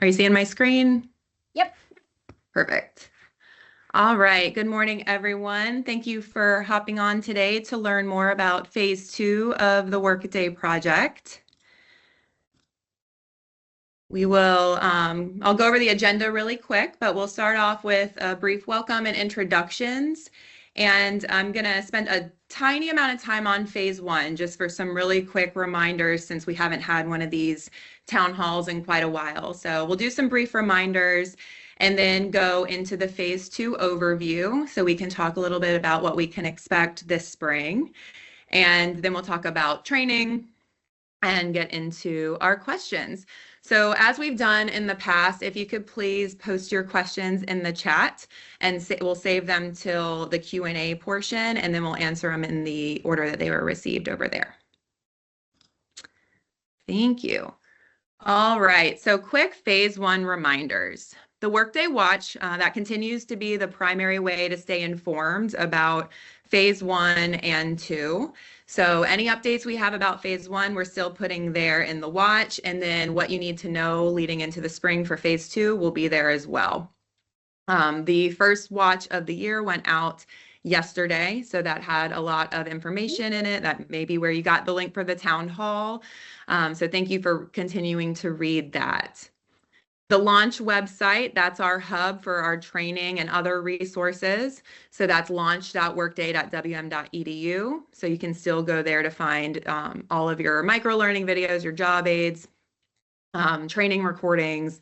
Are you seeing my screen? Yep. Perfect. All right. Good morning, everyone. Thank you for hopping on today to learn more about phase two of the Workday project. I'll go over the agenda really quick, but we'll start off with a brief welcome and introductions. And I'm going to spend a tiny amount of time on phase one, just for some really quick reminders since we haven't had one of these town halls in quite a while. So we'll do some brief reminders and then go into the phase two overview so we can talk a little bit about what we can expect this spring. And then we'll talk about training and get into our questions. So as we've done in the past, if you could please post your questions in the chat and we'll save them till the Q&A portion, and then we'll answer them in the order that they were received over there. Thank you. All right, so quick phase one reminders. The Workday Watch, that continues to be the primary way to stay informed about phase one and two. So any updates we have about phase one, we're still putting there in the watch. And then what you need to know leading into the spring for phase two will be there as well. The first watch of the year went out yesterday, so that had a lot of information in it. That may be where you got the link for the town hall. So thank you for continuing to read that. The launch website, that's our hub for our training and other resources. So that's launch.workday.wm.edu. So you can still go there to find all of your micro-learning videos, your job aids, training recordings.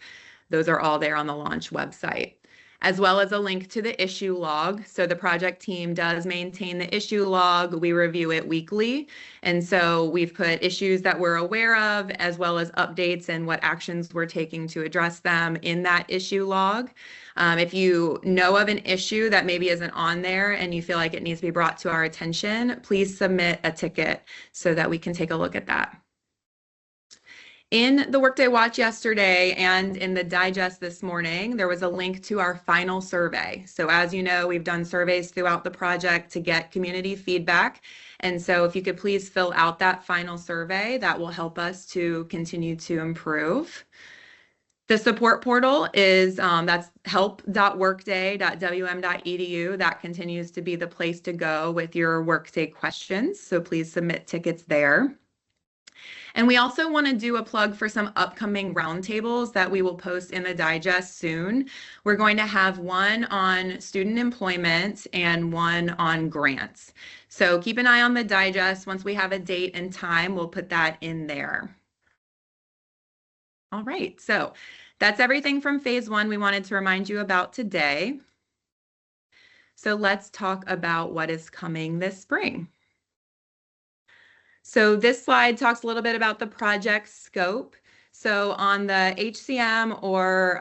Those are all there on the launch website, as well as a link to the issue log. So the project team does maintain the issue log. We review it weekly. And so we've put issues that we're aware of, as well as updates and what actions we're taking to address them in that issue log. If you know of an issue that maybe isn't on there and you feel like it needs to be brought to our attention, please submit a ticket so that we can take a look at that. In the Workday Watch yesterday and in the digest this morning, there was a link to our final survey. So as you know, we've done surveys throughout the project to get community feedback. And so if you could please fill out that final survey, that will help us to continue to improve. The support portal is that's help.workday.wm.edu. That continues to be the place to go with your Workday questions. So please submit tickets there. And we also want to do a plug for some upcoming roundtables that we will post in the digest soon. We're going to have one on student employment and one on grants. So keep an eye on the digest. Once we have a date and time, we'll put that in there. All right, so that's everything from phase one we wanted to remind you about today. So let's talk about what is coming this spring. So this slide talks a little bit about the project scope. So on the HCM or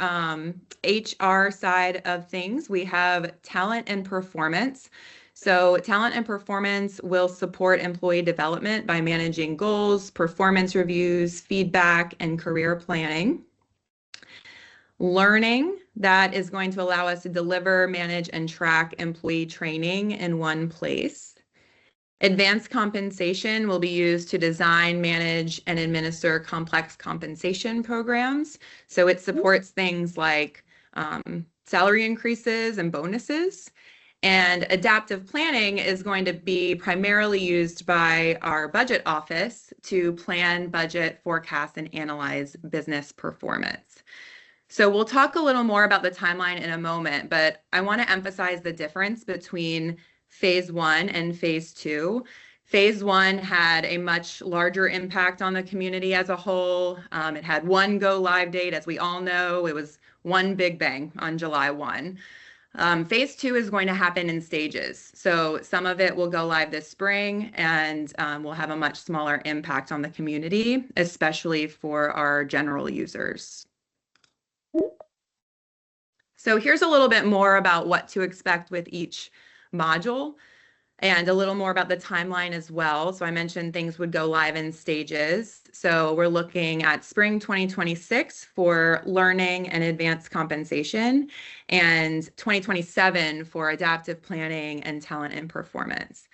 HR side of things, we have talent and performance. So talent and performance will support employee development by managing goals, performance reviews, feedback, and career planning. Learning, that is going to allow us to deliver, manage, and track employee training in one place. Advanced compensation will be used to design, manage, and administer complex compensation programs. So it supports things like salary increases and bonuses. And adaptive planning is going to be primarily used by our budget office to plan, budget, forecast, and analyze business performance. So we'll talk a little more about the timeline in a moment, but I want to emphasize the difference between phase one and phase two. Phase one had a much larger impact on the community as a whole. It had one go live date, as we all know. It was one big bang on July 1. Phase two is going to happen in stages. So some of it will go live this spring and will have a much smaller impact on the community, especially for our general users. So here's a little bit more about what to expect with each module and a little more about the timeline as well. So I mentioned things would go live in stages. So we're looking at spring 2026 for learning and advanced compensation, and 2027 for adaptive planning and talent and performance.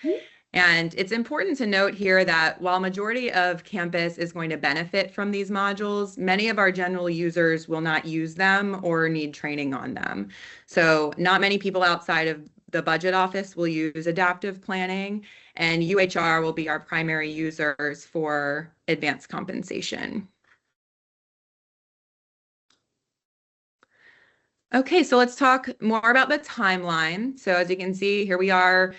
And it's important to note here that while majority of campus is going to benefit from these modules, many of our general users will not use them or need training on them. So not many people outside of the budget office will use adaptive planning, and UHR will be our primary users for advanced compensation. Okay, so let's talk more about the timeline. So as you can see, here we are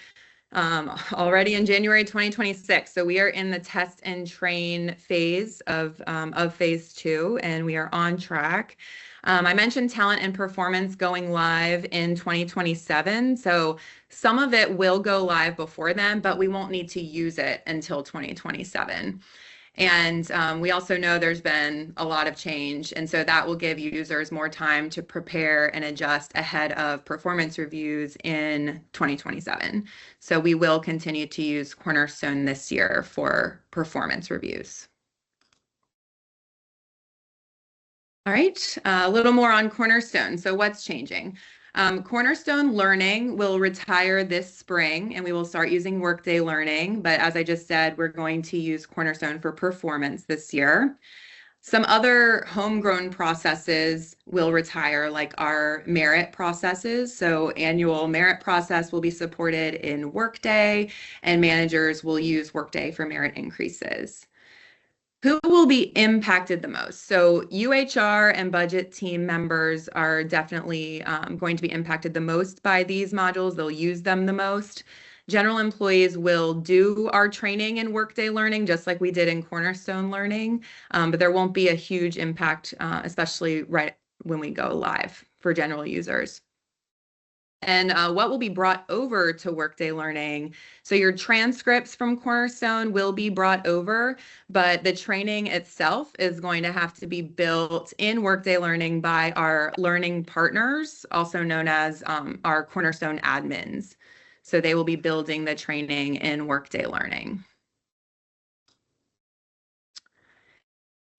already in January 2026. So we are in the test and train phase of phase 2, and we are on track. I mentioned talent and performance going live in 2027. So some of it will go live before then, but we won't need to use it until 2027. And we also know there's been a lot of change, and so that will give users more time to prepare and adjust ahead of performance reviews in 2027. So we will continue to use Cornerstone this year for performance reviews. All right, a little more on Cornerstone. So what's changing? Cornerstone Learning will retire this spring, and we will start using Workday Learning. But as I just said, we're going to use Cornerstone for performance this year. Some other homegrown processes will retire, like our merit processes. So annual merit process will be supported in Workday, and managers will use Workday for merit increases. Who will be impacted the most? So UHR and budget team members are definitely going to be impacted the most by these modules. They'll use them the most. General employees will do our training in Workday Learning, just like we did in Cornerstone Learning, but there won't be a huge impact, especially right when we go live for general users. And what will be brought over to Workday Learning. So your transcripts from Cornerstone will be brought over, but the training itself is going to have to be built in Workday Learning by our learning partners, also known as our Cornerstone admins. So they will be building the training in Workday Learning.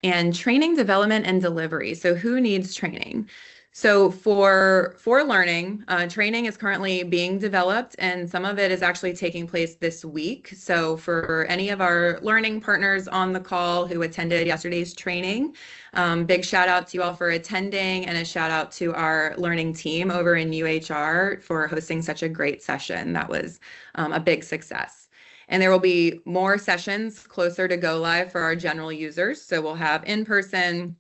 And training, development, and delivery. So who needs training? So for learning, training is currently being developed, and some of it is actually taking place this week. So for any of our learning partners on the call who attended yesterday's training, big shout out to you all for attending, and a shout out to our learning team over in UHR for hosting such a great session. That was a big success. And there will be more sessions closer to go live for our general users. So we'll have in-person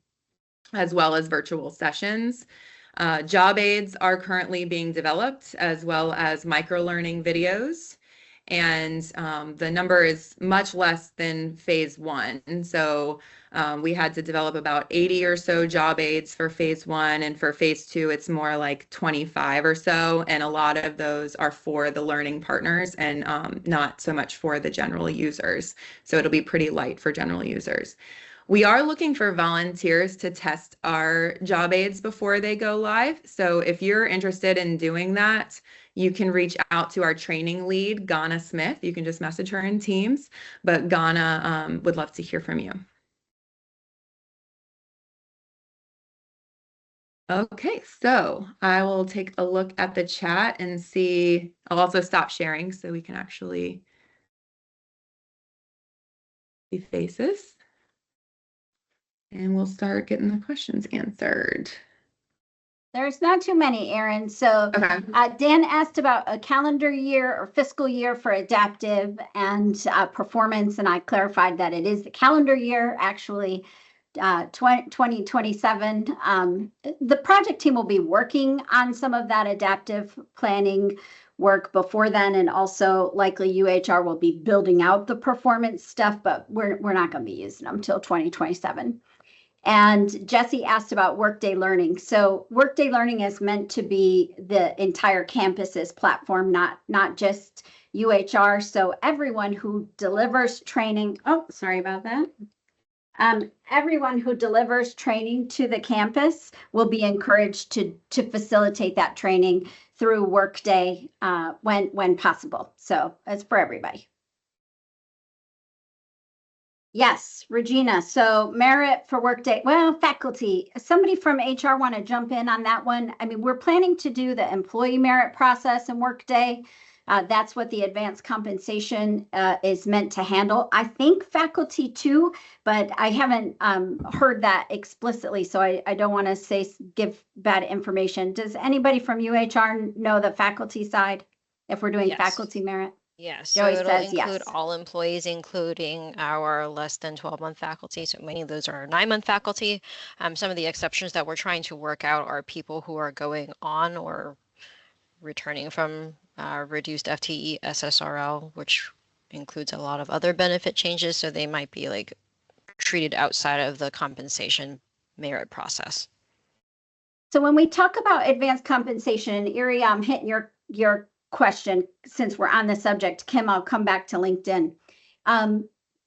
as well as virtual sessions. Job aids are currently being developed, as well as micro-learning videos. And the number is much less than phase 1. So we had to develop about 80 or so job aids for phase 1, and for phase 2, it's more like 25 or so. And a lot of those are for the learning partners and not so much for the general users. So it'll be pretty light for general users. We are looking for volunteers to test our job aids before they go live. So if you're interested in doing that, you can reach out to our training lead, Ghana Smith. You can just message her in Teams, but Ghana would love to hear from you. Okay, so I will take a look at the chat and see. I'll also stop sharing so we can actually see faces. And we'll start getting the questions answered. There's not too many, Erin. So Okay. Dan asked about a calendar year or fiscal year for adaptive and performance, and I clarified that it is the calendar year, actually, 2027. The project team will be working on some of that adaptive planning work before then, and also likely UHR will be building out the performance stuff, but we're not going to be using them till 2027. And Jesse asked about Workday Learning. So Workday Learning is meant to be the entire campus's platform, not just UHR. So everyone who delivers training, sorry about that. Everyone who delivers training to the campus will be encouraged to facilitate that training through Workday when possible. So it's for everybody. Yes, Regina. So merit for Workday. Well, faculty, somebody from HR want to jump in on that one? I mean, we're planning to do the employee merit process in Workday. That's what the advanced compensation is meant to handle. I think faculty too, but I haven't heard that explicitly, so I don't want to give bad information. Does anybody from UHR know the faculty side if we're doing Yes. faculty merit? Yes, so Joey it'll says include yes. all employees, including our less than 12-month faculty. So many of those are 9-month faculty. Some of the exceptions that we're trying to work out are people who are going on or returning from reduced FTE SSRL, which includes a lot of other benefit changes. So they might be like treated outside of the compensation merit process. So when we talk about advanced compensation, Erie, I'm hitting your question since we're on the subject. Kim, I'll come back to LinkedIn.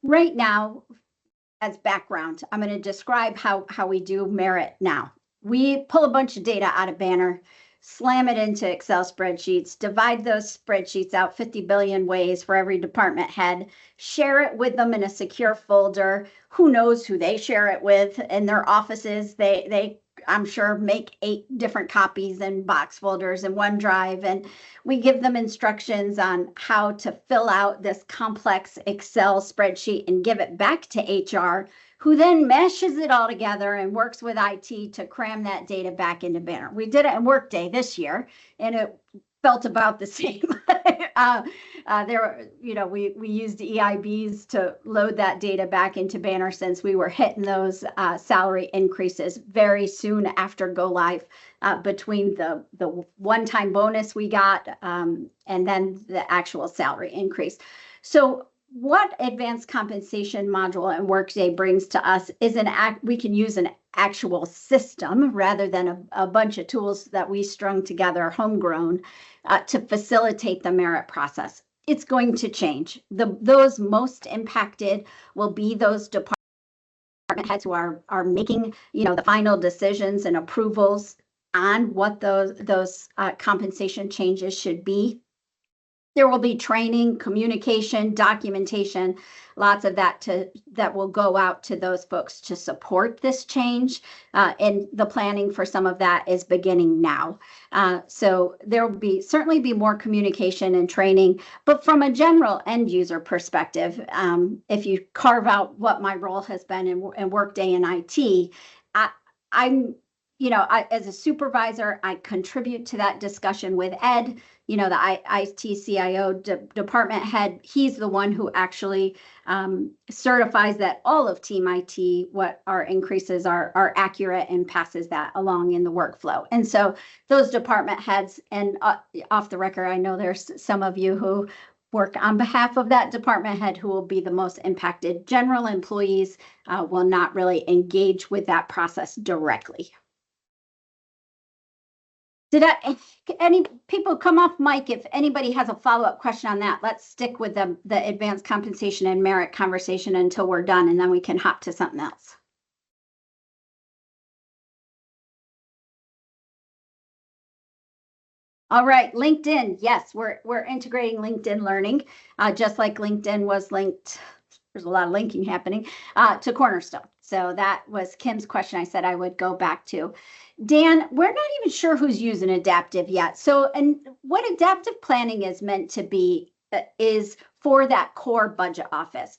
Right now, as background, I'm going to describe how we do merit now. We pull a bunch of data out of Banner, slam it into Excel spreadsheets, divide those spreadsheets out 50 billion ways for every department head, share it with them in a secure folder. Who knows who they share it with in their offices? They I'm sure make 8 different copies in box folders in OneDrive, and we give them instructions on how to fill out this complex Excel spreadsheet and give it back to HR, who then meshes it all together and works with IT to cram that data back into Banner. We did it in Workday this year, and it felt about the same. We used EIBs to load that data back into Banner since we were hitting those salary increases very soon after go live, between the one-time bonus we got and then the actual salary increase. So what advanced compensation module and Workday brings to us is we can use an actual system rather than a bunch of tools that we strung together homegrown to facilitate the merit process. It's going to change. Those most impacted will be those department heads who are making the final decisions and approvals on what those compensation changes should be. There will be training, communication, documentation, lots of that will go out to those folks to support this change. And the planning for some of that is beginning now. So there will certainly be more communication and training. But from a general end user perspective, if you carve out what my role has been in Workday and IT, I'm as a supervisor, I contribute to that discussion with Ed, the IT CIO department head. He's the one who actually certifies that all of Team IT, what our increases are accurate, and passes that along in the workflow. And so those department heads, and off the record, I know there's some of you who work on behalf of that department head who will be the most impacted. General employees will not really engage with that process directly. Any people come off mic if anybody has a follow-up question on that? Let's stick with the advanced compensation and merit conversation until we're done, and then we can hop to something else. All right, LinkedIn. Yes, we're integrating LinkedIn Learning, just like LinkedIn was linked. There's a lot of linking happening to Cornerstone. So that was Kim's question. I said I would go back to. Dan, we're not even sure who's using adaptive yet. So, and what adaptive planning is meant to be is for that core budget office.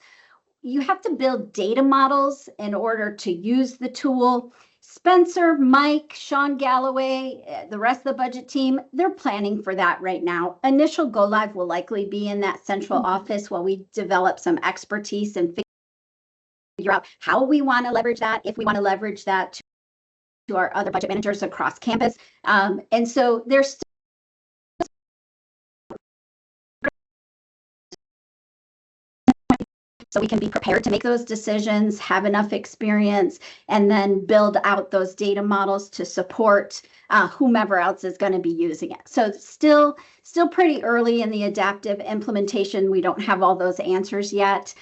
You have to build data models in order to use the tool. Spencer, Mike, Sean Galloway, the rest of the budget team, they're planning for that right now. Initial go live will likely be in that central office while we develop some expertise and figure out how we want to leverage that, if we want to leverage that to our other budget managers across campus. And so there's so we can be prepared to make those decisions, have enough experience, and then build out those data models to support whomever else is going to be using it. So still pretty early in the adaptive implementation. We don't have all those answers yet.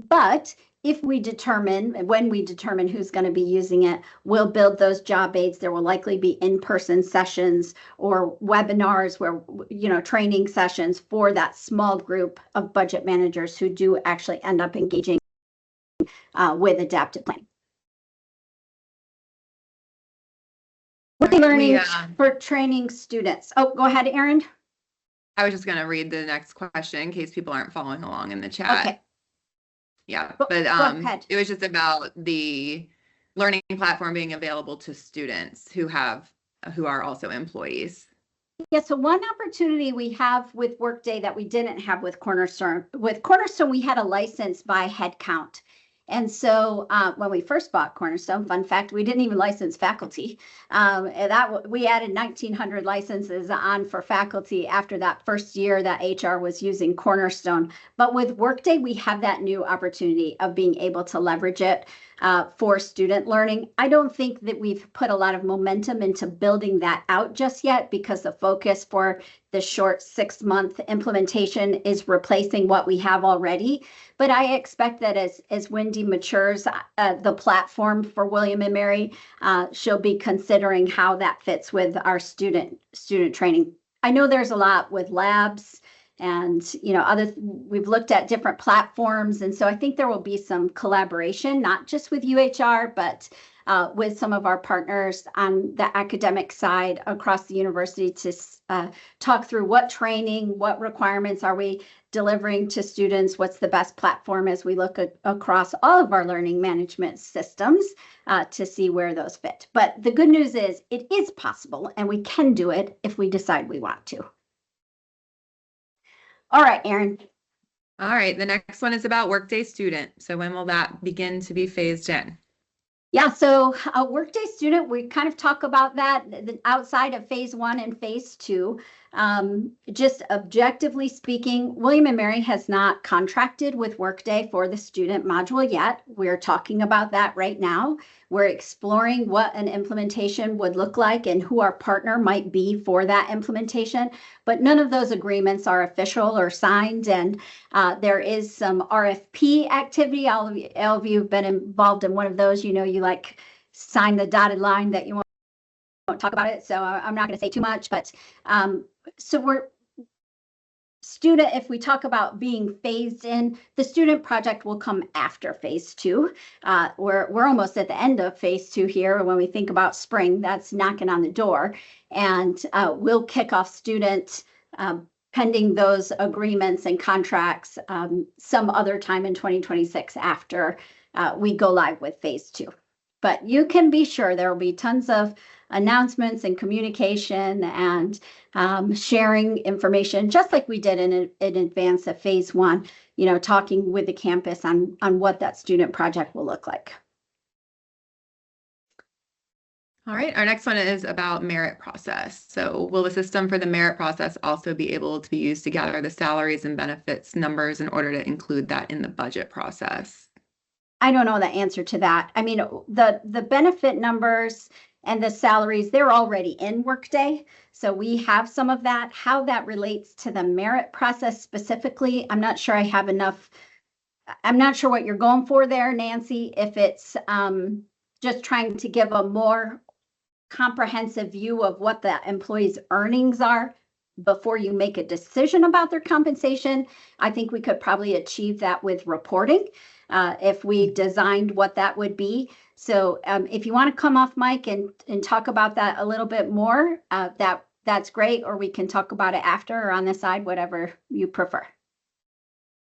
But when we determine who's going to be using it, we'll build those job aids. There will likely be in-person sessions or webinars where, training sessions for that small group of budget managers who do actually end up engaging with adaptive planning. Working learning for training students. Oh, go ahead, Erin. I was just going to read the next question in case people aren't following along in the chat. Okay. Yeah, Go but ahead. it was just about the learning platform being available to students who are also employees. Yeah, so one opportunity we have with Workday that we didn't have with Cornerstone. With Cornerstone, we had a license by headcount. And so when we first bought Cornerstone, fun fact, we didn't even license faculty. And we added 1,900 licenses on for faculty after that first year that HR was using Cornerstone. But with Workday, we have that new opportunity of being able to leverage it for student learning. I don't think that we've put a lot of momentum into building that out just yet because the focus for the short 6-month implementation is replacing what we have already. But I expect that as Wendy matures the platform for William and Mary, she'll be considering how that fits with our student training. I know there's a lot with labs and we've looked at different platforms, and so I think there will be some collaboration, not just with UHR, but with some of our partners on the academic side across the university to talk through what training, what requirements are we delivering to students, what's the best platform as we look across all of our learning management systems to see where those fit. But the good news is it is possible, and we can do it if we decide we want to. All right, Erin. All right, the next one is about Workday Student. So when will that begin to be phased in? Yeah, so a Workday Student, we kind of talk about that outside of phase 1 and phase 2. Just objectively speaking, William & Mary has not contracted with Workday for the student module yet. We're talking about that right now. We're exploring what an implementation would look like and who our partner might be for that implementation, but none of those agreements are official or signed, and there is some RFP activity. All of you have been involved in one of those. You like sign the dotted line that you won't talk about it, so I'm not going to say too much, but so if we talk about being phased in, the student project will come after phase 2. We're almost at the end of phase 2 here. When we think about spring, that's knocking on the door, and we'll kick off student pending those agreements and contracts some other time in 2026 after we go live with phase 2. But you can be sure there will be tons of announcements and communication and sharing information, just like we did in advance of phase 1, talking with the campus on what that student project will look like. All right, our next one is about merit process. So will the system for the merit process also be able to be used to gather the salaries and benefits numbers in order to include that in the budget process? I don't know the answer to that. I mean, the benefit numbers and the salaries, they're already in Workday. So we have some of that. How that relates to the merit process specifically, I'm not sure I have enough. I'm not sure what you're going for there, Nancy, if it's just trying to give a more comprehensive view of what the employee's earnings are before you make a decision about their compensation. I think we could probably achieve that with reporting if we designed what that would be. So if you want to come off mic and talk about that a little bit more, that's great, or we can talk about it after or on the side, whatever you prefer.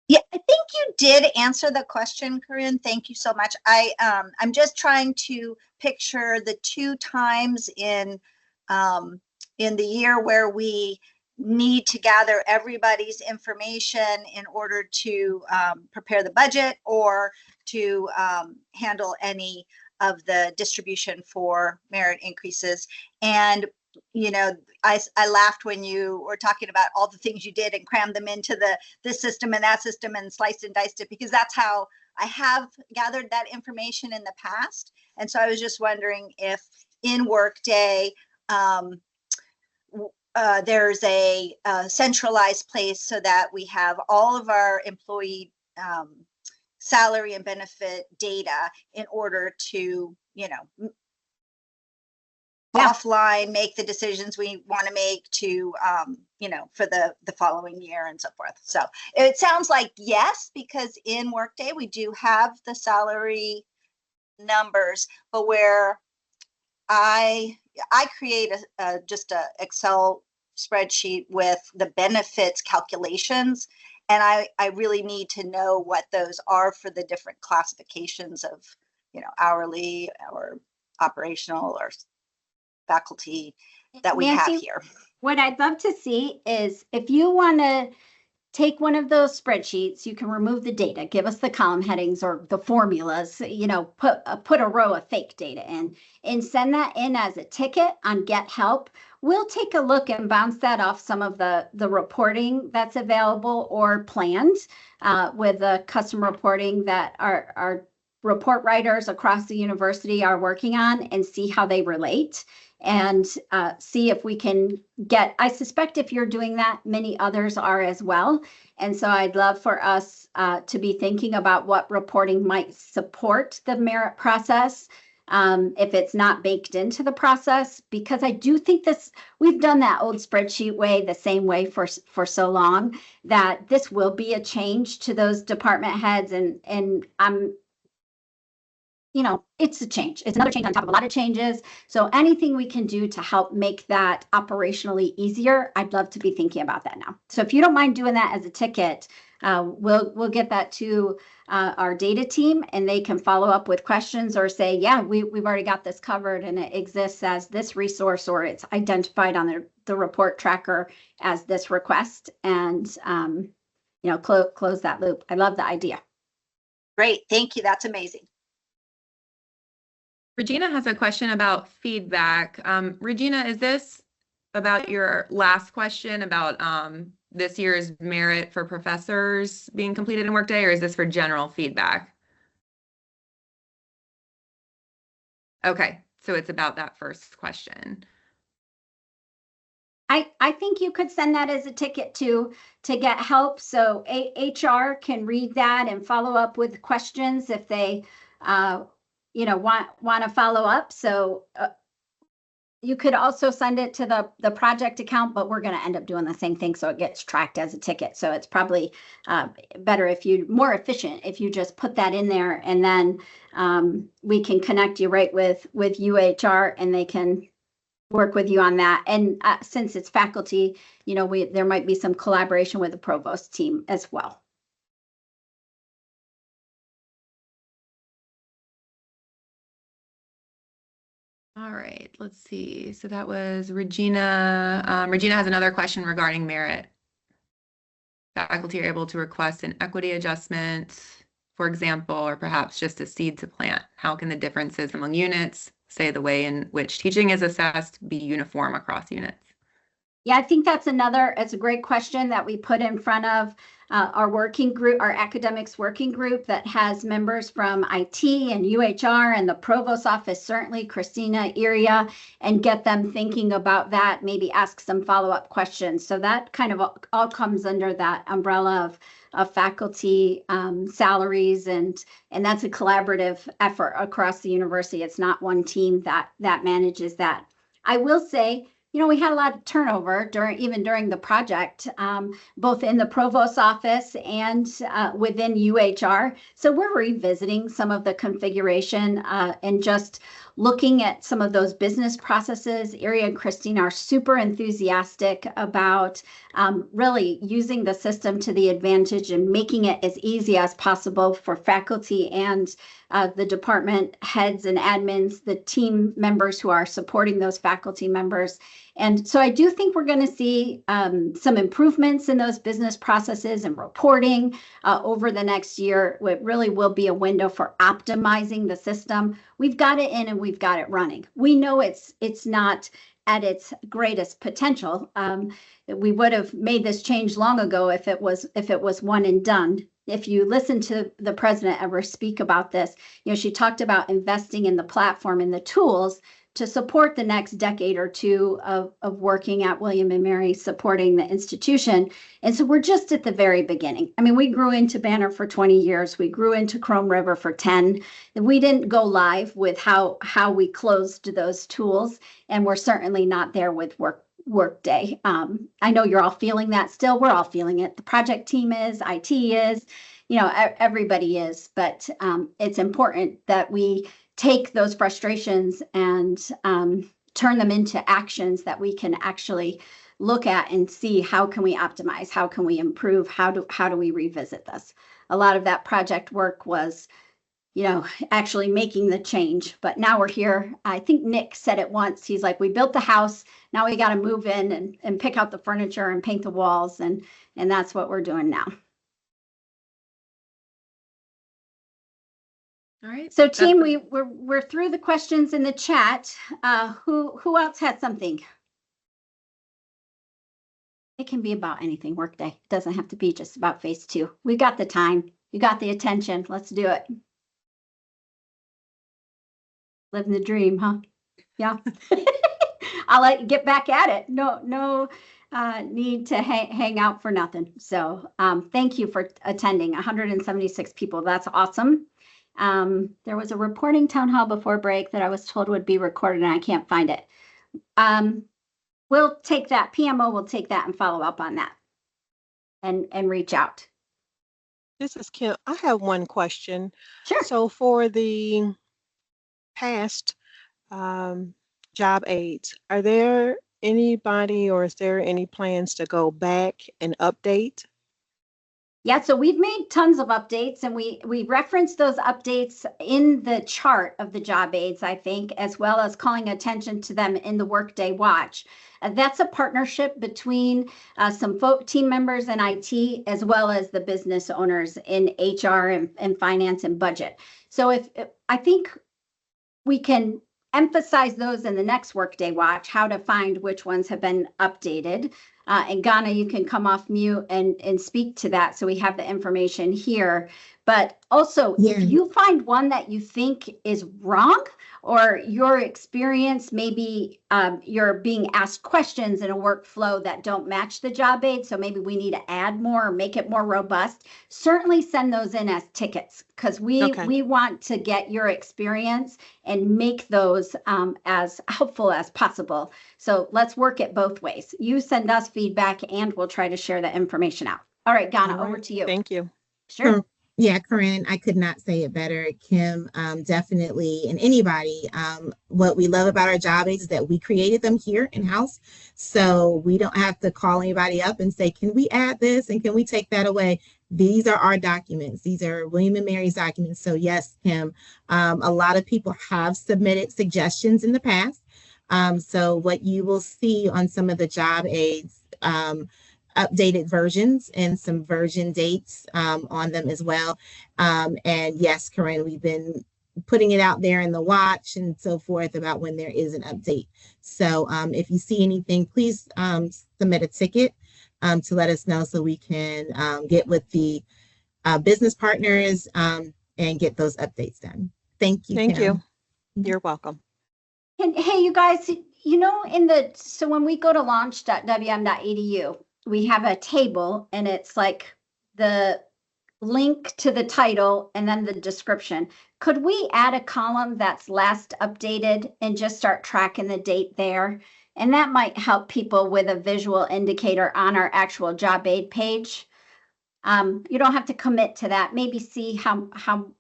Yeah, I think you did answer the question, Corinne. Thank you so much. I'm just trying to picture the 2 times in the year where we need to gather everybody's information in order to prepare the budget or to handle any of the distribution for merit increases. And I laughed when you were talking about all the things you did and crammed them into this system and that system and sliced and diced it, because that's how I have gathered that information in the past. And so I was just wondering if in Workday there's a centralized place so that we have all of our employee salary and benefit data in order to, offline make the decisions we want to make to, for the following year and so forth. So it sounds like yes, because in Workday we do have the salary numbers, but where I create just a Excel spreadsheet with the benefits calculations. And I really need to know what those are for the different classifications of, hourly or operational or faculty that we have Nancy, here. what I'd love to see is if you want to take one of those spreadsheets, you can remove the data, give us the column headings or the formulas, put a row of fake data in and send that in as a ticket on Get Help. We'll take a look and bounce that off some of the reporting that's available or planned with the custom reporting that our report writers across the university are working on, and see how they relate, and see if we can get, I suspect if you're doing that, many others are as well. And so I'd love for us to be thinking about what reporting might support the merit process if it's not baked into the process, because I do think we've done that old spreadsheet way the same way for so long, that this will be a change to those department heads, and I'm, it's a change. It's another change on top of a lot of changes. So anything we can do to help make that operationally easier, I'd love to be thinking about that now. So if you don't mind doing that as a ticket, we'll get that to our data team, and they can follow up with questions or say, yeah, we've already got this covered and it exists as this resource, or it's identified on the report tracker as this request, and close that loop. I love the idea. Great, thank you. That's amazing. Regina has a question about feedback. Regina, is this about your last question about this year's merit for professors being completed in Workday, or is this for general feedback? Okay, so it's about that first question. I think you could send that as a ticket to Get Help, so HR can read that and follow up with questions if they want to follow up. So you could also send it to the project account, but we're going to end up doing the same thing, so it gets tracked as a ticket. So it's probably better more efficient if you just put that in there, and then we can connect you right with UHR, and they can work with you on that. And since it's faculty, there might be some collaboration with the provost team as well. All right, let's see. So that was Regina. Regina has another question regarding merit. Faculty are able to request an equity adjustment, for example, or perhaps just a seed to plant. How can the differences among units, say the way in which teaching is assessed, be uniform across units? Yeah, I think it's a great question that we put in front of our working group, our academics working group that has members from IT and UHR and the provost office, certainly Christina Iria, and get them thinking about that, maybe ask some follow-up questions. So that kind of all comes under that umbrella of faculty salaries, and that's a collaborative effort across the university. It's not one team that manages that. I will say, we had a lot of turnover during the project, both in the provost's office and within UHR. So we're revisiting some of the configuration and just looking at some of those business processes. Iria and Christine are super enthusiastic about really using the system to the advantage and making it as easy as possible for faculty and the department heads and admins, the team members who are supporting those faculty members. And so I do think we're going to see some improvements in those business processes and reporting over the next year. It really will be a window for optimizing the system. We've got it in and we've got it running. We know it's not at its greatest potential. We would have made this change long ago if it was one and done. If you listen to the president ever speak about this, she talked about investing in the platform and the tools to support the next decade or two of working at William & Mary, supporting the institution. And so we're just at the very beginning. I mean, we grew into Banner for 20 years. We grew into Chrome River for 10. And we didn't go live with how we closed those tools. And we're certainly not there with Workday. I know you're all feeling that still. We're all feeling it. The project team is, IT is, everybody is. But it's important that we take those frustrations and turn them into actions that we can actually look at and see how can we optimize, how can we improve, how do we revisit this. A lot of that project work was, actually making the change, but now we're here. I think Nick said it once. He's like, we built the house, now we got to move in and pick out the furniture and paint the walls, and that's what we're doing now. All right. So team, we're through the questions in the chat. Who else has something? It can be about anything, Workday. It doesn't have to be just about phase 2. We got the time. You got the attention. Let's do it. Living the dream, huh? Yeah. I'll let you get back at it. No need to hang out for nothing. So thank you for attending. 176 people. That's awesome. There was a reporting town hall before break that I was told would be recorded and I can't find it. We'll take that. PMO will take that and follow up on that and reach out. This is Kim. I have one question. Sure. So for the past job aids, are there anybody or is there any plans to go back and update? Yeah, so we've made tons of updates and we reference those updates in the chart of the job aids, I think, as well as calling attention to them in the Workday Watch. That's a partnership between some team members in IT as well as the business owners in HR and finance and budget. So if I think we can emphasize those in the next Workday Watch, how to find which ones have been updated. And Ghana, you can come off mute and speak to that so we have the information here. But also, if you find one that you think is wrong or your experience, maybe you're being asked questions in a workflow that don't match the job aid, so maybe we need to add more or make it more robust, certainly send those in as tickets because we want to get your experience and make those as helpful as possible. So let's work it both ways. You send us feedback and we'll try to share the information out. All right, Ghana, over to you. Thank you. Sure. Yeah, Corinne, I could not say it better. Kim, definitely, and anybody, what we love about our job aids is that we created them here in-house. So we don't have to call anybody up and say, can we add this and can we take that away? These are our documents. These are William and Mary's documents. So yes, Kim, a lot of people have submitted suggestions in the past. So what you will see on some of the job aids, updated versions and some version dates on them as well. And yes, Corinne, we've been putting it out there in the watch and so forth about when there is an update. So if you see anything, please submit a ticket to let us know so we can get with the business partners and get those updates done. Thank you. Thank Kim. you. You're welcome. And hey, you guys, so when we go to launch.wm.edu, we have a table and it's like the link to the title and then the description. Could we add a column that's last updated and just start tracking the date there? And that might help people with a visual indicator on our actual job aid page. You don't have to commit to that. Maybe see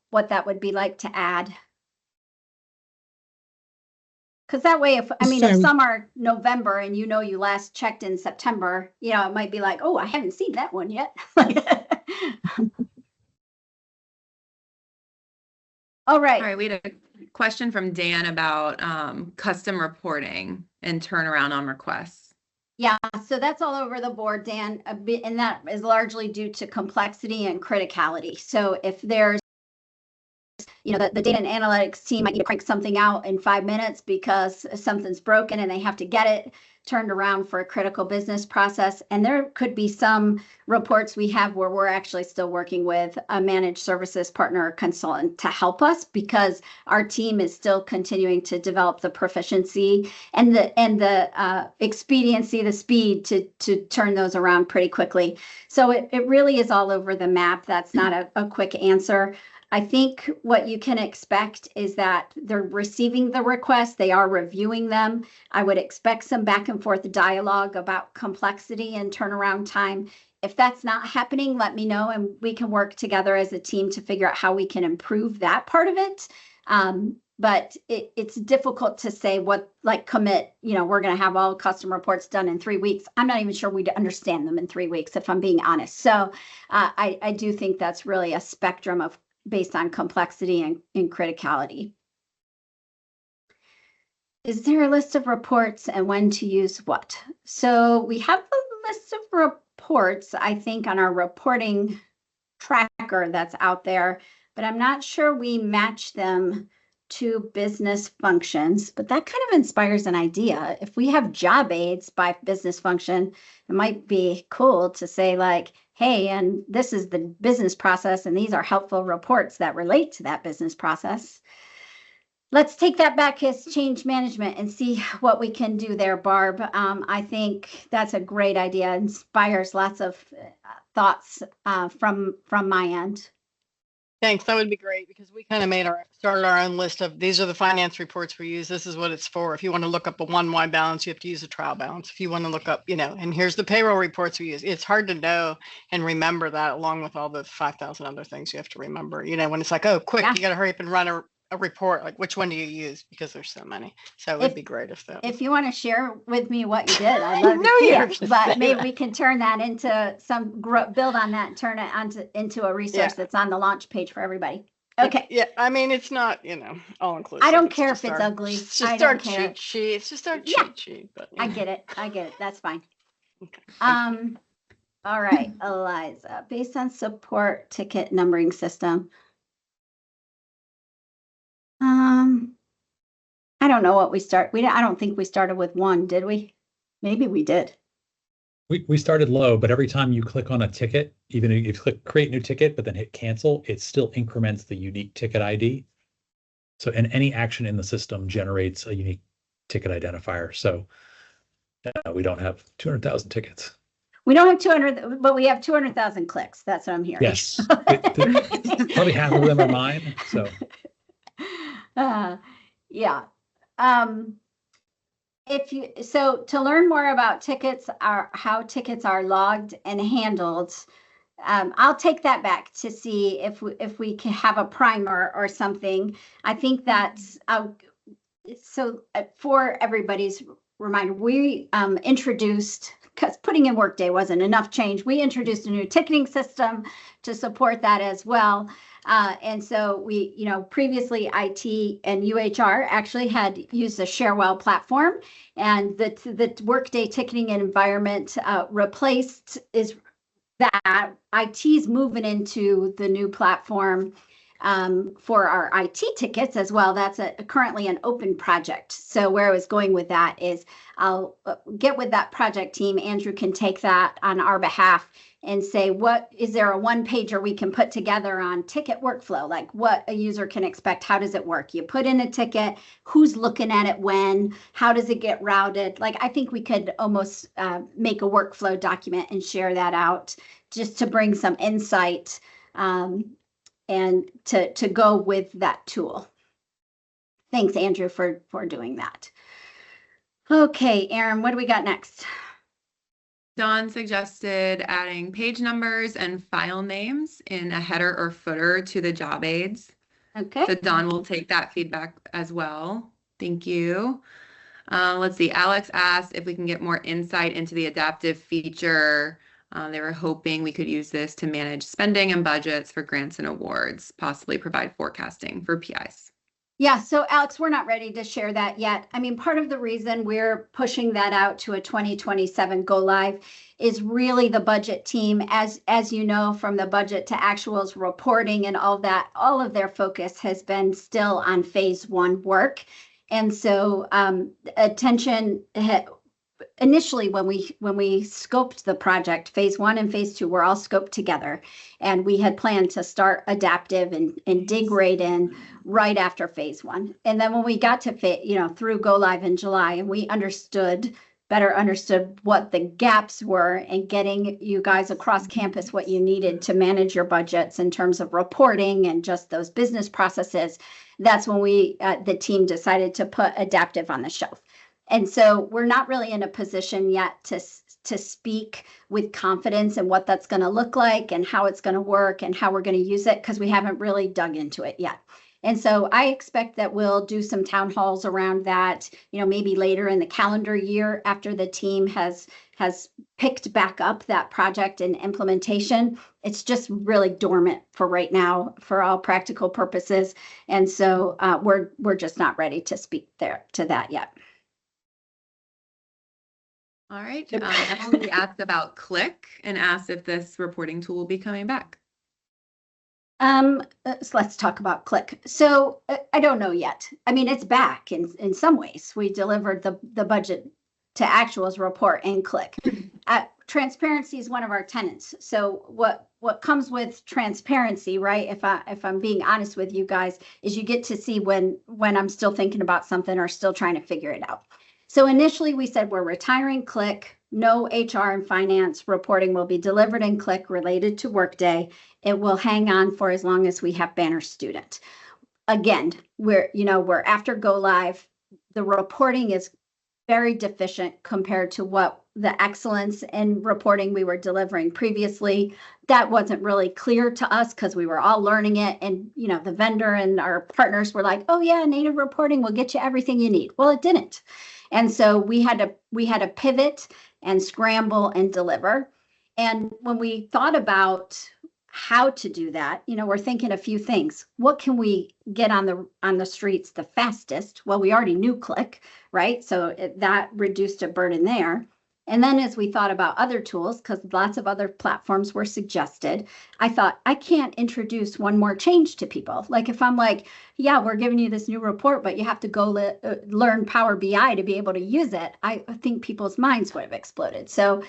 what that would be like to add. Because that way, if some are November and you last checked in September, it might be like, oh, I haven't seen that one yet. All right. We had a question from Dan about custom reporting and turnaround on requests. Yeah, so that's all over the board, Dan, and that is largely due to complexity and criticality. So if there's the data and analytics team might need to crank something out in 5 minutes because something's broken and they have to get it turned around for a critical business process. And there could be some reports we have where we're actually still working with a managed services partner or consultant to help us because our team is still continuing to develop the proficiency and the expediency, the speed to turn those around pretty quickly. So it really is all over the map. That's not a quick answer. I think what you can expect is that they're receiving the request, they are reviewing them. I would expect some back and forth dialogue about complexity and turnaround time. If that's not happening, let me know and we can work together as a team to figure out how we can improve that part of it. but it's difficult to say what, like, commit, we're going to have all custom reports done in 3 weeks. I'm not even sure we'd understand them in 3 weeks, if I'm being honest. So I do think that's really a spectrum of based on complexity and criticality. Is there a list of reports and when to use what? So we have a list of reports, I think, on our reporting tracker that's out there, but I'm not sure we match them to business functions, but that kind of inspires an idea. If we have job aids by business function, it might be cool to say, like, hey, and this is the business process, and these are helpful reports that relate to that business process. Let's take that back as change management and see what we can do there, Barb. I think that's a great idea. Inspires lots of thoughts from my end. Thanks. That would be great, because we kind of started our own list of, these are the finance reports we use. This is what it's for. If you want to look up a 1Y balance, you have to use a trial balance. If you want to look up, and here's the payroll reports we use. It's hard to know and remember that, along with all the 5,000 other things you have to remember, when it's like, oh, quick, You got to hurry up and run a report. Like, which one do you use? Because there's so many. So it would be great if you want to share with me what you did, I'd love to see it. But maybe we can turn that into build on that and turn it into a resource that's on the launch page for everybody. Okay. Yeah, I mean, it's not, all inclusive. I don't care if it's ugly. It's just our cheat sheet. It's just our cheat sheet. But I get it. That's fine. Okay. All right, Eliza. Based on support ticket numbering system. I don't know what I don't think we started with 1, did we? Maybe we did. We started low, but every time you click on a ticket, even if you click create new ticket, but then hit cancel, it still increments the unique ticket ID. So, and any action in the system generates a unique ticket identifier. So we don't have 200,000 tickets. We don't have 200, but we have 200,000 clicks. That's what I'm hearing. Yes. Probably half of them are mine. So. Yeah. To learn more about tickets, how tickets are logged and handled, I'll take that back to see if we can have a primer or something. I think that's for everybody's reminder, we introduced, because putting in Workday wasn't enough change, we introduced a new ticketing system to support that as well. And so we, previously IT and UHR actually had used the Sharewell platform, and the Workday ticketing environment replaced is that. IT's moving into the new platform for our IT tickets as well. That's currently an open project. So where I was going with that is I'll get with that project team. Andrew can take that on our behalf and say, what is there a one-pager we can put together on ticket workflow, like what a user can expect? How does it work? You put in a ticket, who's looking at it when, how does it get routed? Like, I think we could almost make a workflow document and share that out just to bring some insight and to go with that tool. Thanks, Andrew, for doing that. Okay, Erin, what do we got next? Dawn suggested adding page numbers and file names in a header or footer to the job aids. Okay. So Dawn will take that feedback as well. Thank you. Let's see. Alex asked if we can get more insight into the adaptive feature. They were hoping we could use this to manage spending and budgets for grants and awards, possibly provide forecasting for PIs. Yeah, so Alex, we're not ready to share that yet. I mean, part of the reason we're pushing that out to a 2027 go live is really the budget team. As you know, from the budget to actuals reporting and all that, all of their focus has been still on phase 1 work. And so attention initially when we scoped the project, phase 1 and phase 2 were all scoped together, and we had planned to start adaptive and dig right in right after phase 1. And then when we got to through go live in July, and we better understood what the gaps were and getting you guys across campus what you needed to manage your budgets in terms of reporting and just those business processes, that's when the team decided to put adaptive on the shelf. And so we're not really in a position yet to speak with confidence and what that's going to look like and how it's going to work and how we're going to use it, because we haven't really dug into it yet. And so I expect that we'll do some town halls around that, maybe later in the calendar year after the team has picked back up that project and implementation. It's just really dormant for right now for all practical purposes. And so we're just not ready to speak there to that yet. All right. Emily asked about Click and asked if this reporting tool will be coming back. So let's talk about Click. So I don't know yet. I mean, it's back in some ways. We delivered the budget to actuals report in Click. Transparency is one of our tenets. So what comes with transparency, right? If I'm being honest with you guys, is you get to see when I'm still thinking about something or still trying to figure it out. So initially we said we're retiring Click. No HR and finance reporting will be delivered in Click related to Workday. It will hang on for as long as we have Banner Student. Again, we're after go live. The reporting is very deficient compared to what the excellence in reporting we were delivering previously. That wasn't really clear to us because we were all learning it. And, the vendor and our partners were like, oh yeah, native reporting will get you everything you need. Well, it didn't. And so we had to pivot and scramble and deliver. And when we thought about how to do that, we're thinking a few things. What can we get on the streets the fastest? Well, we already knew Click, right? So that reduced a burden there. And then as we thought about other tools, because lots of other platforms were suggested, I thought, I can't introduce one more change to people. Like if I'm like, yeah, we're giving you this new report, but you have to go learn Power BI to be able to use it, I think people's minds would have exploded. So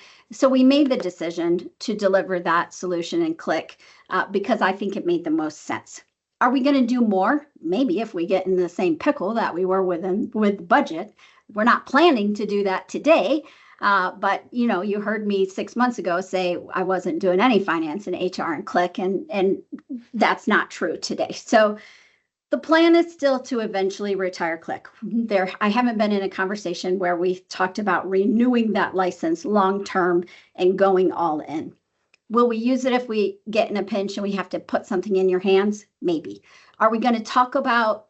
we made the decision to deliver that solution in Click because I think it made the most sense. Are we going to do more? Maybe if we get in the same pickle that we were with budget. We're not planning to do that today. But you heard me 6 months ago say I wasn't doing any finance in HR and Click, and that's not true today. So the plan is still to eventually retire Click. I haven't been in a conversation where we talked about renewing that license long term and going all in. Will we use it if we get in a pinch and we have to put something in your hands? Maybe. Are we going to talk about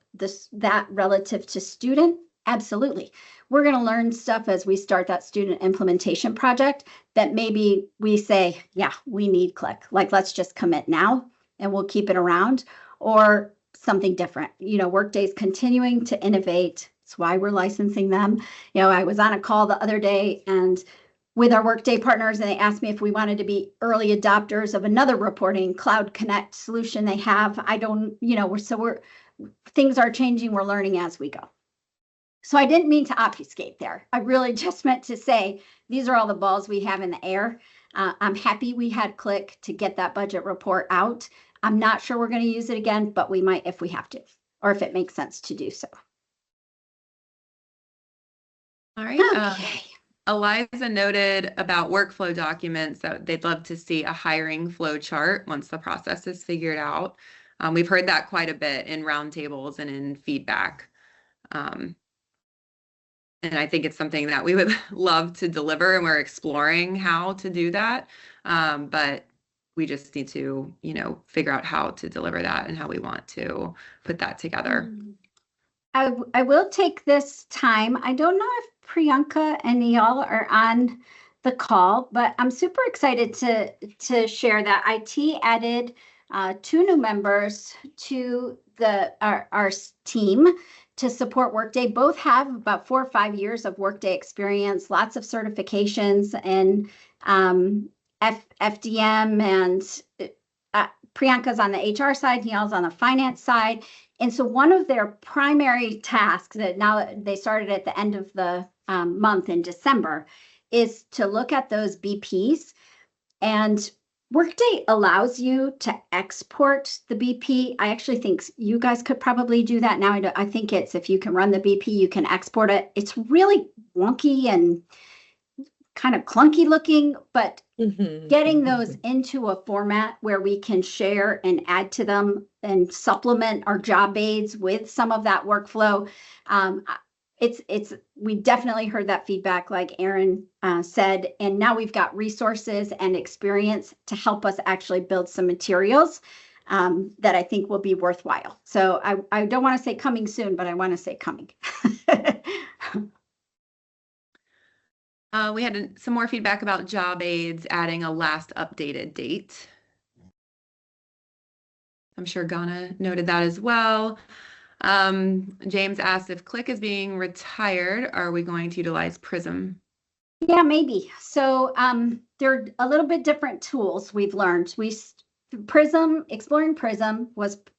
that relative to student? Absolutely. We're going to learn stuff as we start that student implementation project that maybe we say, yeah, we need Click. Like, let's just commit now and we'll keep it around, or something different. Workday's continuing to innovate. That's why we're licensing them. I was on a call the other day and with our Workday partners, and they asked me if we wanted to be early adopters of another reporting Cloud Connect solution they have. Things are changing. We're learning as we go. So I didn't mean to obfuscate there. I really just meant to say, these are all the balls we have in the air. I'm happy we had Click to get that budget report out. I'm not sure we're going to use it again, but we might if we have to, or if it makes sense to do so. All right. Okay. Eliza noted about workflow documents that they'd love to see a hiring flow chart once the process is figured out. We've heard that quite a bit in roundtables and in feedback. And I think it's something that we would love to deliver, and we're exploring how to do that. But we just need to, figure out how to deliver that and how we want to put that together. I will take this time. I don't know if Priyanka and y'all are on the call, but I'm super excited to share that IT added 2 new members to our team to support Workday. Both have about 4 or 5 years of Workday experience, lots of certifications in FDM, and Priyanka's on the HR side, Neil's on the finance side. And so one of their primary tasks that now they started at the end of the month in December is to look at those BPs. And Workday allows you to export the BP. I actually think you guys could probably do that now. I think it's if you can run the BP, you can export it. It's really wonky and kind of clunky looking, but getting those into a format where we can share and add to them and supplement our job aids with some of that workflow. We definitely heard that feedback, like Erin said, and now we've got resources and experience to help us actually build some materials that I think will be worthwhile. So I don't want to say coming soon, but I want to say coming. We had some more feedback about job aids adding a last updated date. I'm sure Ghana noted that as well. James asked if Click is being retired, are we going to utilize Prism? Yeah, maybe. So they're a little bit different tools we've learned. Prism, exploring Prism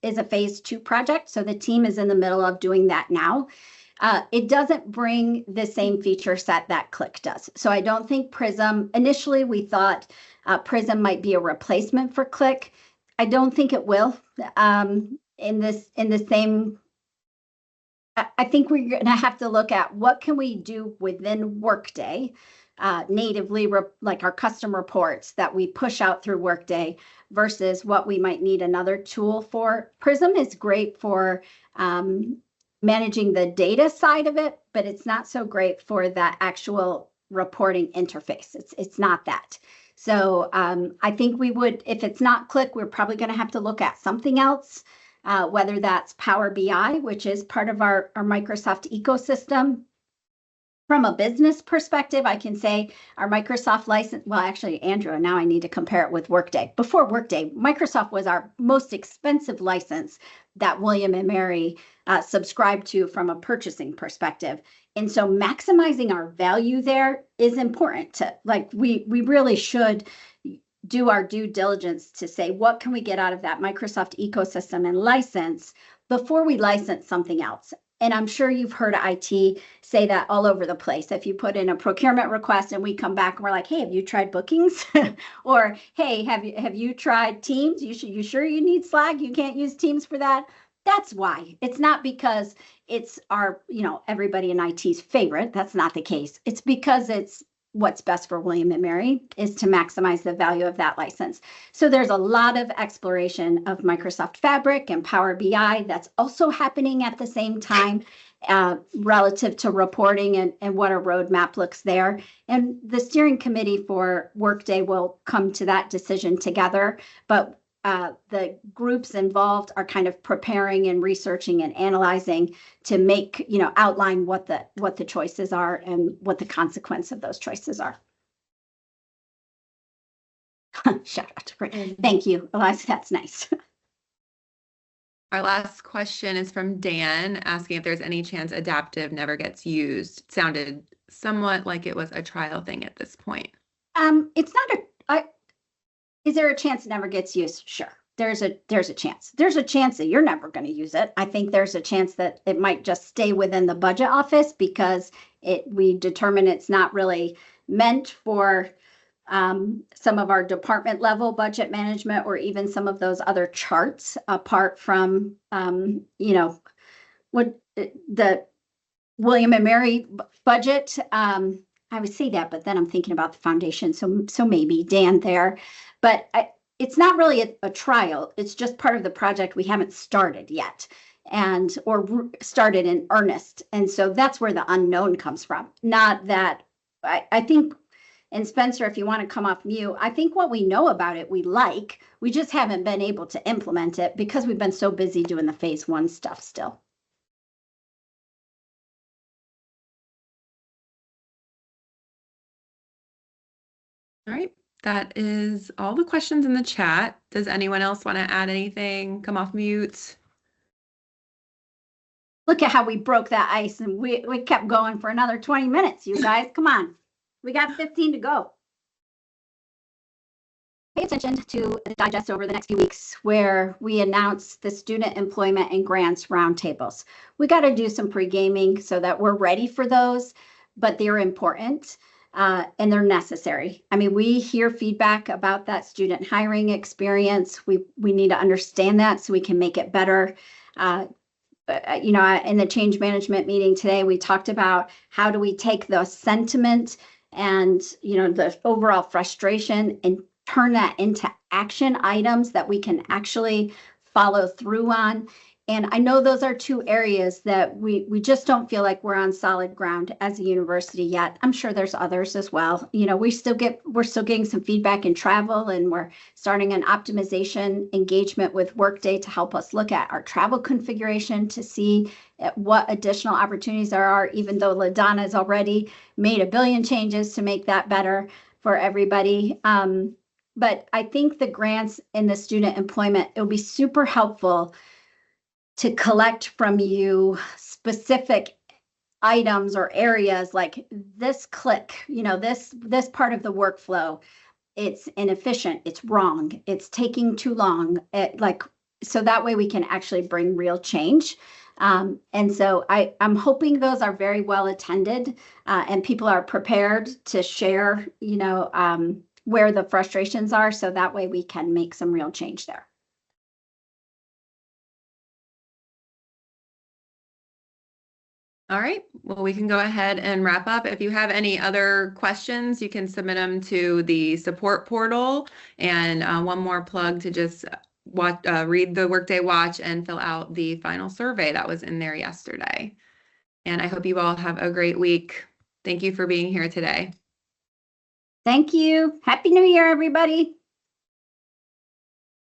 is a phase 2 project. So the team is in the middle of doing that now. It doesn't bring the same feature set that Click does. So I don't think Prism, initially we thought Prism might be a replacement for Click. I don't think it will. In the same, I think we're going to have to look at what can we do within Workday natively, like our custom reports that we push out through Workday versus what we might need another tool for. Prism is great for managing the data side of it, but it's not so great for that actual reporting interface. It's not that. So I think we would, if it's not Click, we're probably going to have to look at something else, whether that's Power BI, which is part of our Microsoft ecosystem. From a business perspective, I can say our Microsoft license, well, actually, Andrew, now I need to compare it with Workday. Before Workday, Microsoft was our most expensive license that William and Mary subscribed to from a purchasing perspective. And so maximizing our value there is important to, like, we really should do our due diligence to say, what can we get out of that Microsoft ecosystem and license before we license something else? And I'm sure you've heard IT say that all over the place. If you put in a procurement request and we come back and we're like, hey, have you tried bookings? Or, hey, have you tried Teams? You sure you need Slack? You can't use Teams for that? That's why. It's not because it's our, everybody in IT's favorite. That's not the case. It's because it's what's best for William and Mary is to maximize the value of that license. So there's a lot of exploration of Microsoft Fabric and Power BI that's also happening at the same time relative to reporting and what a roadmap looks there. And the steering committee for Workday will come to that decision together. But the groups involved are kind of preparing and researching and analyzing to make, outline what the choices are and what the consequence of those choices are. Shout out to Britt. Thank you, Eliza. That's nice. Our last question is from Dan, asking if there's any chance adaptive never gets used. It sounded somewhat like it was a trial thing at this point. It's not is there a chance it never gets used? Sure. There's a chance. There's a chance that you're never going to use it. I think there's a chance that it might just stay within the budget office because we determine it's not really meant for some of our department level budget management or even some of those other charts apart from, what the William and Mary budget. I would say that, but then I'm thinking about the foundation. So maybe Dan there, but it's not really a trial. It's just part of the project we haven't started yet or started in earnest. And so that's where the unknown comes from. Not that I think, and Spencer, if you want to come off mute, I think what we know about it, we just haven't been able to implement it because we've been so busy doing the phase 1 stuff still. All right, that is all the questions in the chat. Does anyone else want to add anything? Come off mute. Look at how we broke that ice and we kept going for another 20 minutes, you guys. Come on. We got 15 to go. Pay attention to the digest over the next few weeks where we announce the student employment and grants roundtables. We got to do some pre-gaming so that we're ready for those, but they're important. And they're necessary. I mean, we hear feedback about that student hiring experience. We need to understand that so we can make it better. In the change management meeting today, we talked about how do we take the sentiment and, the overall frustration and turn that into action items that we can actually follow through on. And I know those are two areas that we just don't feel like we're on solid ground as a university yet. I'm sure there's others as well. You know, we're still getting some feedback in travel, and we're starting an optimization engagement with Workday to help us look at our travel configuration to see what additional opportunities there are, even though LaDonna has already made a billion changes to make that better for everybody. But I think the grants in the student employment, it'll be super helpful to collect from you specific items or areas like this click, you know, this part of the workflow, it's inefficient, it's wrong, it's taking too long. So that way we can actually bring real change. And so I'm hoping those are very well attended, and people are prepared to share, you know, where the frustrations are, so that way we can make some real change there. All right, well, we can go ahead and wrap up. If you have any other questions, you can submit them to the support portal. And one more plug to just read the Workday Watch and fill out the final survey that was in there yesterday. And I hope you all have a great week. Thank you for being here today. Thank you. Happy New Year, everybody.